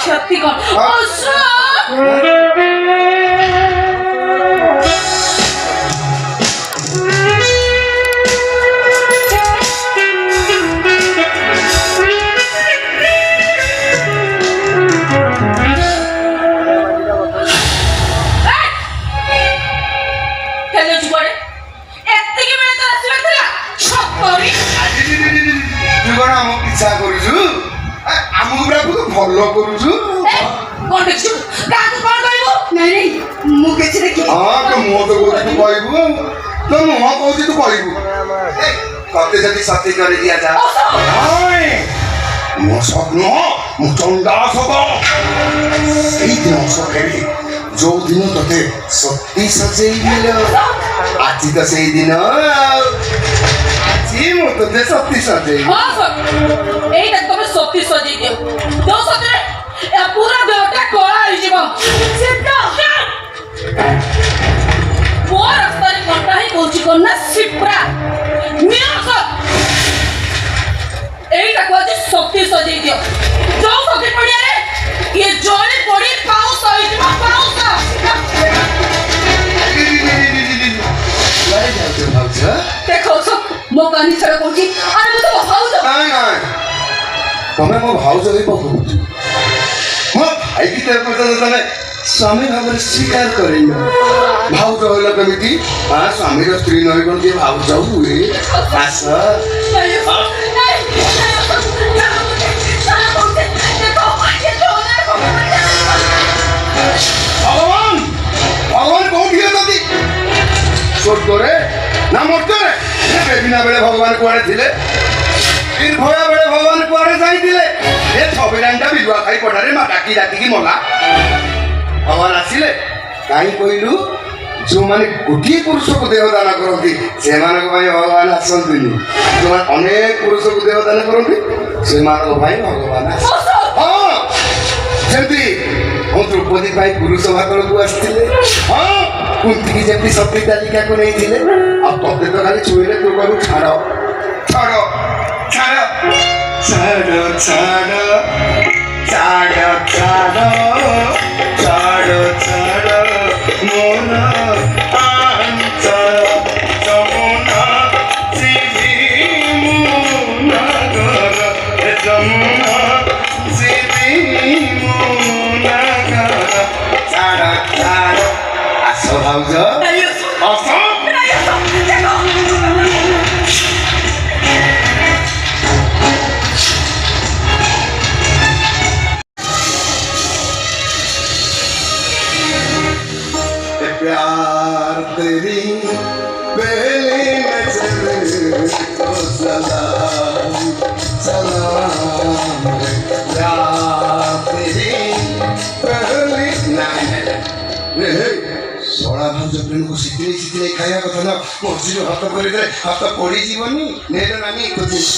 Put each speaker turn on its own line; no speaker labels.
क्षति कर
ଭଲ କରୁଛୁ
କଣ ଦେଖିଛୁ କାହାକୁ କଣ କହିବୁ ନାଇଁ ମୁଁ କିଛି ଦେଖି
ହଁ ତ ମୁଁ ତ କହୁଛି ତୁ କହିବୁ ତ ମୁଁ କହୁଛି ତୁ କହିବୁ ତତେ ଯଦି ସତୀ କରି ଦିଆଯା ମୋ ସ୍ୱପ୍ନ ମୁଁ ଚଣ୍ଡା ସବ ସେଇଦିନ ସକାଳେ ଯୋଉ ଦିନ ତତେ ସତୀ ସଜେଇଲ ଆଜି ତ ସେଇଦିନ ଆଜି ମୁଁ ତତେ ସତୀ ସଜେଇ
এইটা তুমি সত্যি সজেই দিও তো সত্যি পুরা দেহটা কলা হইଯିବ সেটা ମୋ ରାସ୍ତାରେ କଣ୍ଟା ହିଁ କହୁଛି କଣ ନା ସିପ୍ରା ନିଅସ এইটাକୁ ଆଜି ସত্যି ସଜେଇ ଦିଅ ଯୋଉ ସত্যି ପଡ଼ିଆରେ ଇଏ ଜଳି ପଡ଼ି ପାଉସ ହେଇଯିବ ପାଉସ ଦେଖ ମୋ କାନି ଛଡ଼ା କହୁଛି ଆରେ ମୁଁ ତ ଭାଉଜ
ନାଇଁ ନାଇଁ ତମେ ମୋ ଭାଉଜ ହେଇ ପକଉଛ ମୋ ଭାଇକି ତମେ ସ୍ୱାମୀ ଭାବରେ ସ୍ୱୀକାର କରିନ ଭାଉଜ ହେଲ କେମିତି ସ୍ୱାମୀର ସ୍ତ୍ରୀ ନହେଇ କଣ କିଏ ଭାଉଜ ହୁଏ ଆସ ଭଗବାନ ଭଗବାନ କୋଉଠି ଅଛନ୍ତି ସ୍ୱର୍ଗରେ ନା ମର୍ତ୍ତ୍ୟରେ ବେବିନା ବେଳେ ଭଗବାନ କୁଆଡ଼େ ଥିଲେ ନିର୍ଭୟା ବେଳେ ଭଗବାନ କୁଆଡ଼େ ଯାଇଥିଲେ ଏ ଛବିରାଣିଟା ବିଲୁଆ ଖାଇ ପଠାରେ ଡାକି ଡାକିକି ମଲା ଭଗବାନ ଆସିଲେ କାହିଁ କହିଲୁ ଯେଉଁମାନେ ଗୋଟିଏ ପୁରୁଷକୁ ଦେହଦାନ କରନ୍ତି ସେମାନଙ୍କ ପାଇଁ ଭଗବାନ ଆସନ୍ତିନି ଯେଉଁମାନେ ଅନେକ ପୁରୁଷକୁ ଦେହଦାନ କରନ୍ତି ସେମାନଙ୍କ ପାଇଁ ଭଗବାନ ଆସନ୍ତି ହଁ ସେମିତି ମୁଁ ଦ୍ରୌପଦୀ ପାଇଁ ପୁରୁଷ ଭାଗକୁ ଆସିଥିଲେ ହଁ କୁନ୍ତିକି ଯେମିତି ସତୀ ତାଲିକାକୁ ନେଇଥିଲେ ଆଉ ତତେ ତ ଖାଲି ଛୁଇଁଲେ ତୁ କହିବୁ ଛାଡ଼ ଛାଡ଼ ଛାଡ଼ ଛାଡ଼ ଛାଡ଼ ଛାଡ଼ ଛାଡ଼ ଛାଡ଼ ଛାଡ଼ ମୋର ଆଞ୍ଚଳ ଯମୁନା ଯିବି ମୁଁ ନଗର ଯମୁନା ଯିବି ମୁଁ ନଗର ଛାଡ଼ ଛାଡ଼ ଆସ ଭାଉଜ ଆସ प्यार तेरी पहली नजर को सलाम सलाम प्यार तेरी पहली नहीं सोळा भाउज प्रेमକୁ ଶିଖିଲେ ଖାଇବା କଥା ନା ମଝିରେ ହାତ କରିଦେଲେ ହାତ ପଡ଼ିଯିବନି ନେଲେ ନାନି ଏକ ଜିନିଷ